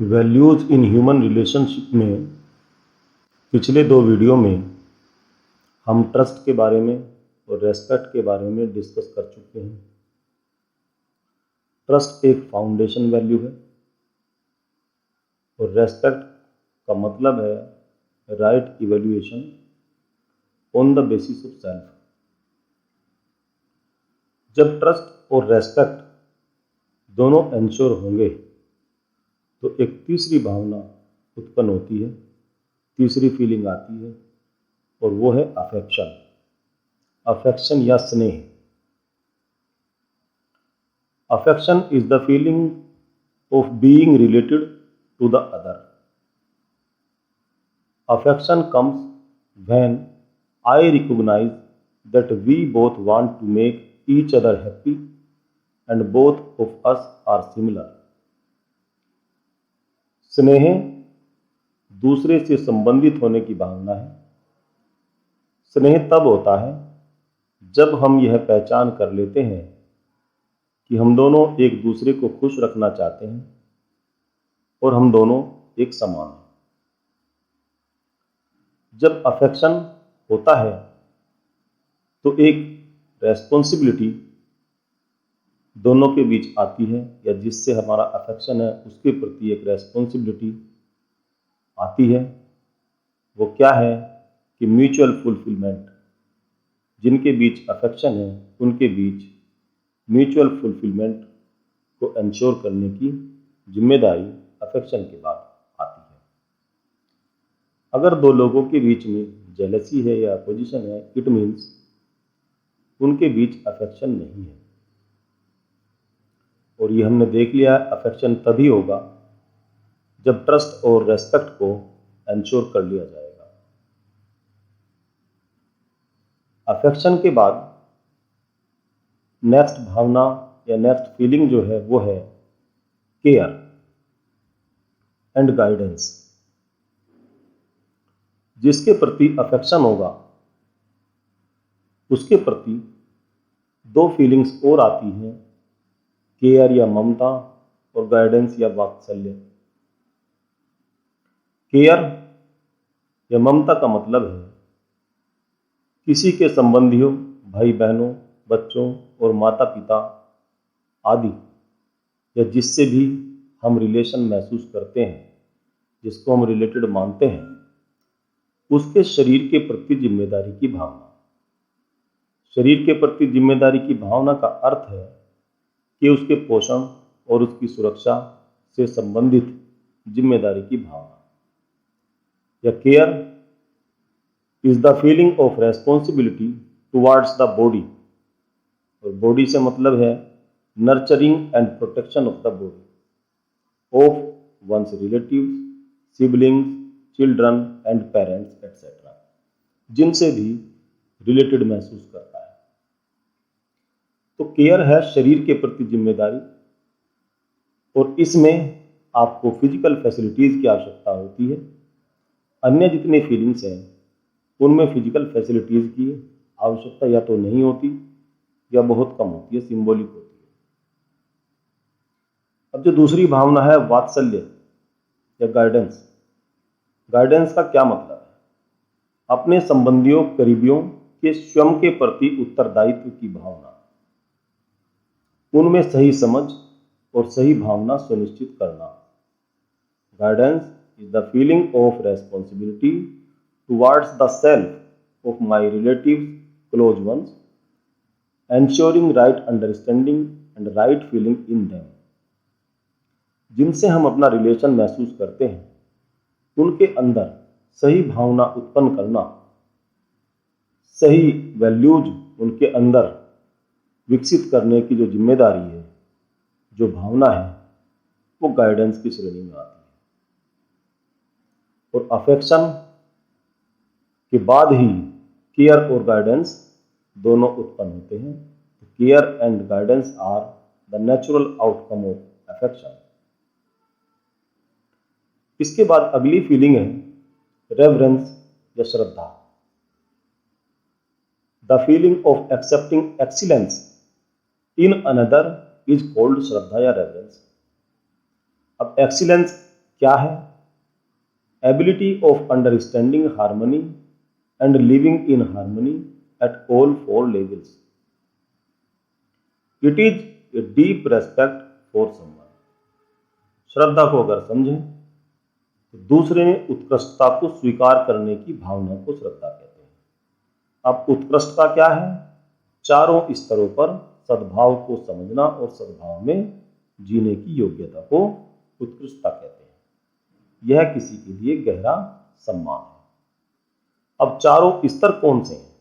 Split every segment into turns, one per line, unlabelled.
Values in human relationship में पिछले 2 video में हम ट्रस्ट के बारे में और रेस्पेक्ट के बारे में डिस्कस कर चुके हैं। ट्रस्ट एक फाउंडेशन वैल्यू है और रेस्पेक्ट का मतलब है right evaluation on the basis of self. जब ट्रस्ट और रेस्पेक्ट दोनों एंश्योर होंगे तो एक तीसरी भावना उत्पन्न होती है, तीसरी फीलिंग आती है और वो है अफेक्शन। अफेक्शन या स्नेह। Affection is the feeling of being related to the other. Affection comes when I recognize that we both want to make each other happy and both of us are similar. स्नेह दूसरे से संबंधित होने की भावना है। स्नेह तब होता है जब हम यह पहचान कर लेते हैं कि हम दोनों एक दूसरे को खुश रखना चाहते हैं और हम दोनों एक समान हैं। जब अफेक्शन होता है तो एक रेस्पॉन्सिबिलिटी दोनों के बीच आती है, या जिससे हमारा अफेक्शन है उसके प्रति एक रेस्पॉन्सिबिलिटी आती है। वो क्या है कि म्यूचुअल फुलफिलमेंट। जिनके बीच अफेक्शन है उनके बीच म्यूचुअल फुलफिलमेंट को इंश्योर करने की जिम्मेदारी अफेक्शन के बाद आती है। अगर दो लोगों के बीच में जेलसी है या अपोजिशन है, इट मीन्स उनके बीच अफेक्शन नहीं है। और ये हमने देख लिया, अफेक्शन तभी होगा जब ट्रस्ट और रेस्पेक्ट को इंश्योर कर लिया जाएगा। अफेक्शन के बाद नेक्स्ट भावना या नेक्स्ट फीलिंग जो है वो है केयर एंड गाइडेंस। जिसके प्रति अफेक्शन होगा उसके प्रति दो फीलिंग्स और आती हैं, केयर या ममता और गाइडेंस या वात्सल्य। केयर या ममता का मतलब है किसी के संबंधियों, भाई बहनों, बच्चों और माता पिता आदि, या जिससे भी हम रिलेशन महसूस करते हैं, जिसको हम रिलेटेड मानते हैं, उसके शरीर के प्रति जिम्मेदारी की भावना। शरीर के प्रति जिम्मेदारी की भावना का अर्थ है कि उसके पोषण और उसकी सुरक्षा से संबंधित जिम्मेदारी की भावना। या care is the feeling of responsibility towards the body. और बॉडी से मतलब है nurturing and protection of the body of one's relatives, siblings, children and parents etcetera, जिनसे भी रिलेटेड महसूस करता है। तो केयर है शरीर के प्रति जिम्मेदारी, और इसमें आपको फिजिकल फैसिलिटीज की आवश्यकता होती है। अन्य जितने फीलिंग्स हैं उनमें फिजिकल फैसिलिटीज की आवश्यकता या तो नहीं होती या बहुत कम होती है, सिंबॉलिक होती है। अब जो दूसरी भावना है वात्सल्य या गाइडेंस। गाइडेंस का क्या मतलब है? अपने संबंधियों, करीबियों के स्वयं के प्रति उत्तरदायित्व की भावना, उनमें सही समझ और सही भावना सुनिश्चित करना। Guidance is the feeling of responsibility towards the self of my relatives, close ones, ensuring right understanding and right feeling in them. जिनसे हम अपना रिलेशन महसूस करते हैं उनके अंदर सही भावना उत्पन्न करना, सही वैल्यूज उनके अंदर विकसित करने की जो जिम्मेदारी है, जो भावना है, वो गाइडेंस की श्रेणी में आती है। और अफेक्शन के बाद ही केयर और गाइडेंस दोनों उत्पन्न होते हैं। तो care and guidance are the natural outcome of affection. इसके बाद अगली फीलिंग है रेवरेंस या श्रद्धा। The feeling of accepting excellence in another is called shraddha या रेवरेंस। अब एक्सीलेंस क्या है? Ability of understanding harmony and living in harmony at all 4 levels. It is a deep respect for someone. श्रद्धा को अगर समझें तो दूसरे में उत्कृष्टता को स्वीकार करने की भावना को श्रद्धा कहते हैं। अब उत्कृष्ट का क्या है? चारों स्तरों पर सद्भाव को समझना और सद्भाव में जीने की योग्यता को उत्कृष्टता कहते हैं। यह किसी के लिए गहरा सम्मान है। अब चारों स्तर कौन से हैं?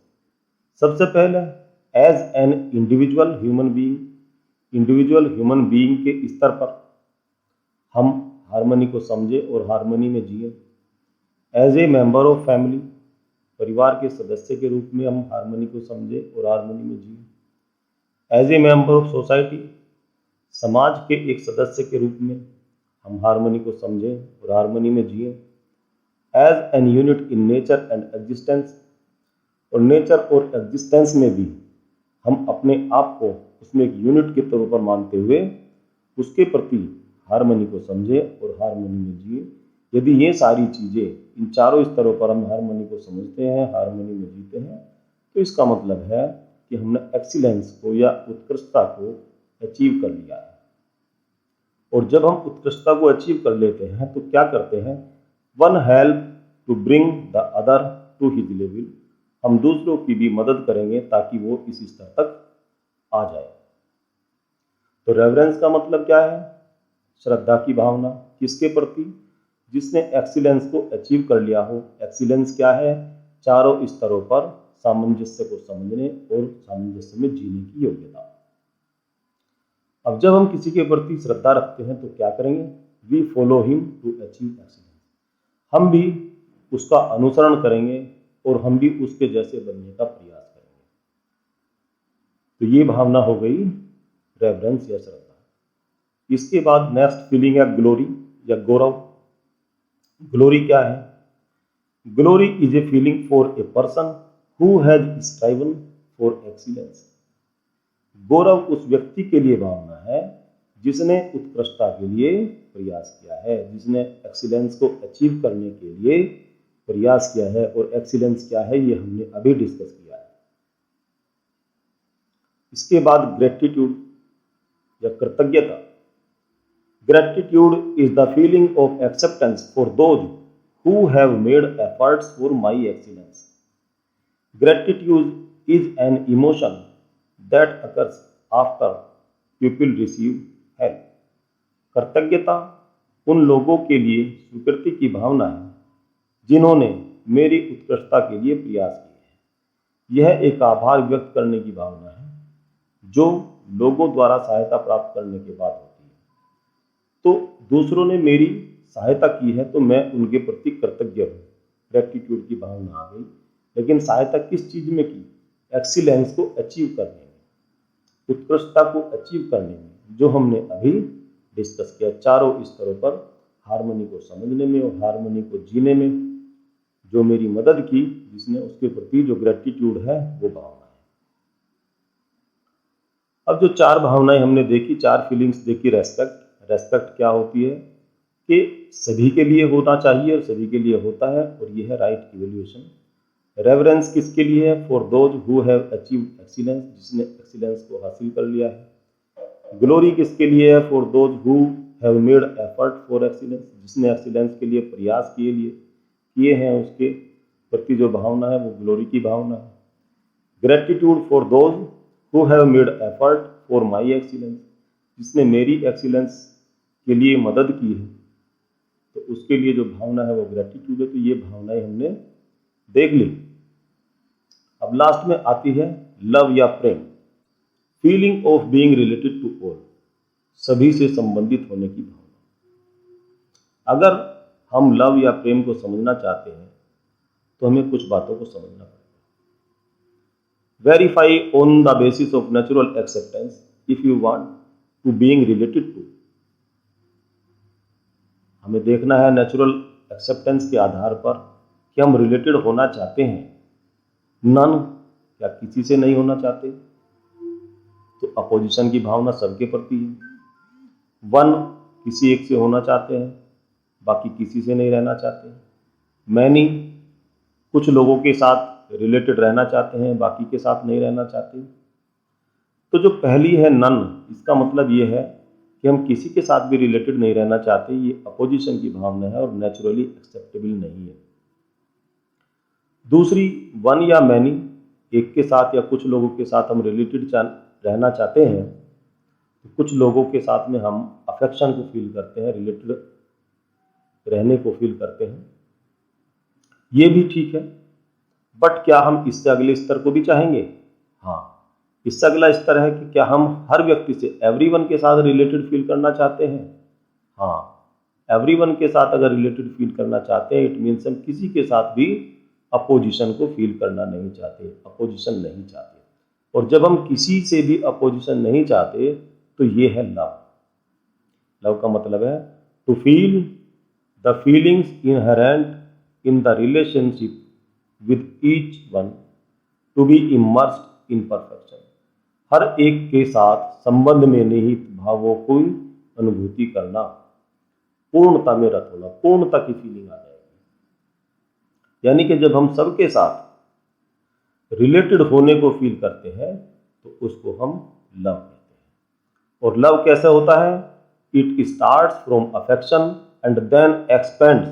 सबसे पहले as an individual human being के स्तर पर हम हार्मनी को समझे और हार्मनी में जिए। As a member of family, परिवार के सदस्य के रूप में हम हार्मनी को समझे और हार्मनी में जिए। As a member of society, समाज के एक सदस्य के रूप में हम हार्मनी को समझें और हार्मनी में जिए। As an unit in nature and existence, और नेचर और एग्जिस्टेंस में भी हम अपने आप को उसमें एक यूनिट के तौर पर मानते हुए उसके प्रति हार्मनी को समझे और हार्मनी में जिए। यदि ये सारी चीज़ें, इन चारों स्तरों पर हम हार्मनी को समझते हैं, हार्मनी में जीते हैं, तो इसका मतलब है कि हमने एक्सीलेंस को या उत्कृष्टता को अचीव कर लिया है। और जब हम उत्कृष्टता को अचीव कर लेते हैं तो क्या करते हैं? One help to bring the other to his level. हम दूसरों की भी मदद करेंगे ताकि वो इस स्तर तक आ जाए। तो रेवरेंस का मतलब क्या है? श्रद्धा की भावना। किसके प्रति? जिसने एक्सीलेंस को अचीव कर लिया हो। एक्सीलेंस क्या है? चारों स्तरों पर सामंजस्य को समझने और सामंजस्य में जीने की योग्यता। अब जब हम किसी के प्रति श्रद्धा रखते हैं तो क्या करेंगे? We follow him to achieve excellence. हम भी उसका अनुसरण करेंगे और हम भी उसके जैसे बनने का प्रयास करेंगे। तो ये भावना हो गई रेवरेंस या श्रद्धा। इसके बाद नेक्स्ट फीलिंग है ग्लोरी या गौरव। ग्लोरी क्या है? Glory is a feeling for a person who has striven for excellence. गौरव उस व्यक्ति के लिए भावना है जिसने उत्कृष्टता के लिए प्रयास किया है, जिसने एक्सीलेंस को अचीव करने के लिए प्रयास किया है। और एक्सीलेंस क्या है ये हमने अभी डिस्कस किया है। इसके बाद ग्रेटिट्यूड या कृतज्ञता। Gratitude is the feeling of acceptance for those who have made efforts for my excellence. Gratitude is an emotion that occurs after people receive help. कृतज्ञता उन लोगों के लिए स्वीकृति की भावना है जिन्होंने मेरी उत्कृष्टता के लिए प्रयास किए हैं। यह एक आभार व्यक्त करने की भावना है जो लोगों द्वारा सहायता प्राप्त करने के बाद होती है। तो दूसरों ने मेरी सहायता की है तो मैं उनके प्रति कृतज्ञ हूँ। ग्रेटिट्यूड की भावना आ गई। लेकिन सहायता किस चीज़ में की? एक्सीलेंस को अचीव करने में, उत्कृष्टता को अचीव करने में, जो हमने अभी डिस्कस किया। चारों स्तरों पर हार्मनी को समझने में और हार्मनी को जीने में जो मेरी मदद की, जिसने, उसके प्रति जो ग्रेटिट्यूड है वो भावना है। अब जो चार भावनाएं हमने देखी, चार फीलिंग्स देखी। रेस्पेक्ट क्या होती है कि सभी के लिए होना चाहिए और सभी के लिए होता है, और ये है राइट इवैल्यूएशन। रेवरेंस किसके लिए है? For those who have achieved excellence, जिसने एक्सीलेंस को हासिल कर लिया है। ग्लोरी किसके लिए है? For those who have made effort for excellence, जिसने एक्सीलेंस के लिए प्रयास किए हैं, उसके प्रति जो भावना है वो ग्लोरी की भावना है। Gratitude for those who have made effort for my excellence, जिसने मेरी एक्सीलेंस के लिए मदद की है, तो उसके लिए जो भावना है वो ग्रेटिट्यूड है। तो ये भावनाएं हमने देख ली। अब लास्ट में आती है लव या प्रेम। Feeling of being related to all, सभी से संबंधित होने की भावना। अगर हम लव या प्रेम को समझना चाहते हैं तो हमें कुछ बातों को समझना पड़ेगा। Verify on the basis of natural acceptance if you want to being related to. हमें देखना है नेचुरल एक्सेप्टेंस के आधार पर कि हम रिलेटेड होना चाहते हैं। नन, क्या किसी से नहीं होना चाहते? तो अपोजिशन की भावना सबके प्रति है। वन, किसी एक से होना चाहते हैं। बाकी किसी से नहीं रहना चाहते। मैनी, कुछ लोगों के साथ रिलेटेड रहना चाहते हैं, बाकी के साथ नहीं रहना चाहते। तो जो पहली है नन, इसका मतलब ये है कि हम किसी के साथ भी रिलेटेड नहीं रहना चाहते। ये अपोजिशन की भावना है और नेचुरली एक्सेप्टेबल नहीं है। दूसरी वन या मैनी, एक के साथ या कुछ लोगों के साथ हम रिलेटेड रहना चाहते हैं। तो कुछ लोगों के साथ में हम अफेक्शन को फील करते हैं, रिलेटेड रहने को फील करते हैं, ये भी ठीक है। बट क्या हम इससे अगले स्तर को भी चाहेंगे? हाँ, इससे अगला स्तर है कि क्या हम हर व्यक्ति से, एवरीवन के साथ रिलेटेड फील करना चाहते हैं? हाँ, एवरीवन के साथ अगर रिलेटेड फील करना चाहते हैं, इट मीन्स हम किसी के साथ भी अपोजिशन को फील करना नहीं चाहते, अपोजिशन नहीं चाहते। और जब हम किसी से भी अपोजिशन नहीं चाहते तो ये है लव। लव का मतलब है to feel the feelings inherent in the relationship with each one, to be immersed in perfection. हर एक के साथ संबंध में निहित भावों को अनुभूति करना, पूर्णता में रत होना, पूर्णता की फीलिंग आ जाएगी। यानी कि जब हम सबके साथ रिलेटेड होने को फील करते हैं तो उसको हम लव कहते हैं। और लव कैसे होता है? It starts from affection and then expands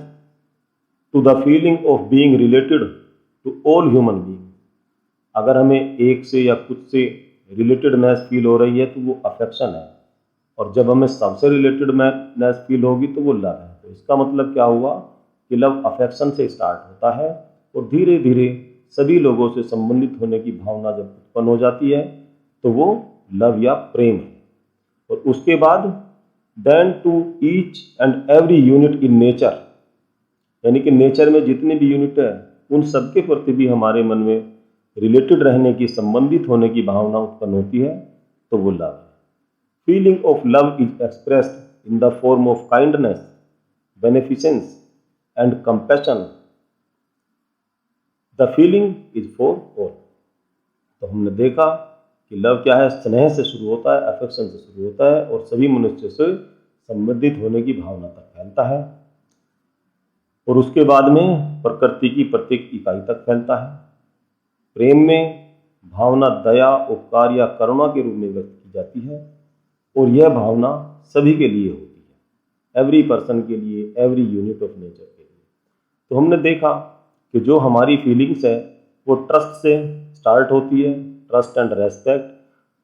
to the feeling of being related to all human being. अगर हमें एक से या कुछ से रिलेटेडनेस फील हो रही है तो वो अफेक्शन है, और जब हमें सबसे रिलेटेडनेस फील होगी तो वो लव है। तो इसका मतलब क्या हुआ कि लव अफेक्शन से स्टार्ट होता है और धीरे धीरे सभी लोगों से संबंधित होने की भावना जब उत्पन्न हो जाती है तो वो लव या प्रेम है। और उसके बाद then to each and every unit in nature, यानी कि नेचर में जितने भी यूनिट है उन सबके प्रति भी हमारे मन में रिलेटेड रहने की, संबंधित होने की भावना उत्पन्न होती है, तो वो लव है। Feeling of love is expressed in the form of kindness, beneficence and compassion. The feeling is for all. तो हमने देखा कि लव क्या है? स्नेह से शुरू होता है, अफेक्शन से शुरू होता है और सभी मनुष्य से संबंधित होने की भावना तक फैलता है, और उसके बाद में प्रकृति की प्रत्येक इकाई तक फैलता है। प्रेम में भावना दया, उपकार या करुणा के रूप में व्यक्त की जाती है, और यह भावना सभी के लिए होती है, एवरी पर्सन के लिए, एवरी यूनिट ऑफ नेचर के लिए। तो हमने देखा कि जो हमारी फीलिंग्स है वो ट्रस्ट से स्टार्ट होती है, ट्रस्ट एंड रेस्पेक्ट।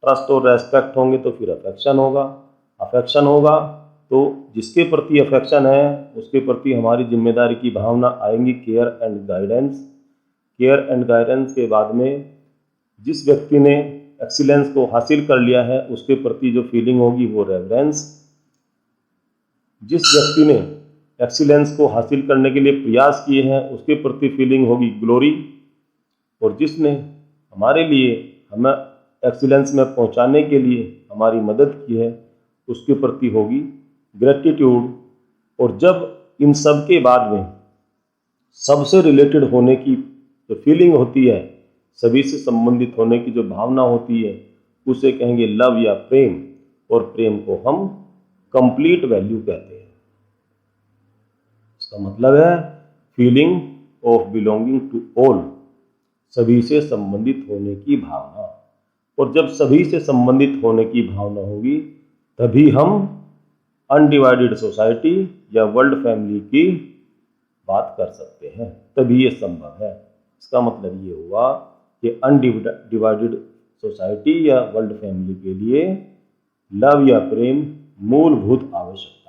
ट्रस्ट और रेस्पेक्ट होंगे तो फिर अफेक्शन होगा, अफेक्शन होगा तो जिसके प्रति अफेक्शन है उसके प्रति हमारी जिम्मेदारी की भावना आएंगी, care and guidance. Care and guidance के बाद में जिस व्यक्ति ने एक्सीलेंस को हासिल कर लिया है उसके प्रति जो फीलिंग होगी वो रेवरेंस। जिस व्यक्ति ने एक्सीलेंस को हासिल करने के लिए प्रयास किए हैं उसके प्रति फीलिंग होगी ग्लोरी, और जिसने हमारे लिए, हमें एक्सीलेंस में पहुंचाने के लिए हमारी मदद की है उसके प्रति होगी ग्रेटिट्यूड। और जब इन सब के बाद में सबसे रिलेटेड होने की जो फीलिंग होती है, सभी से संबंधित होने की जो भावना होती है, उसे कहेंगे लव या प्रेम, और प्रेम को हम कंप्लीट वैल्यू कहते हैं। इसका मतलब है feeling of belonging to all, सभी से संबंधित होने की भावना। और जब सभी से संबंधित होने की भावना होगी तभी हम अनडिवाइडेड सोसाइटी या वर्ल्ड फैमिली की बात कर सकते हैं, तभी ये संभव है। इसका मतलब ये हुआ कि अनडिवाइडेड सोसाइटी या वर्ल्ड फैमिली के लिए लव या प्रेम मूलभूत आवश्यकता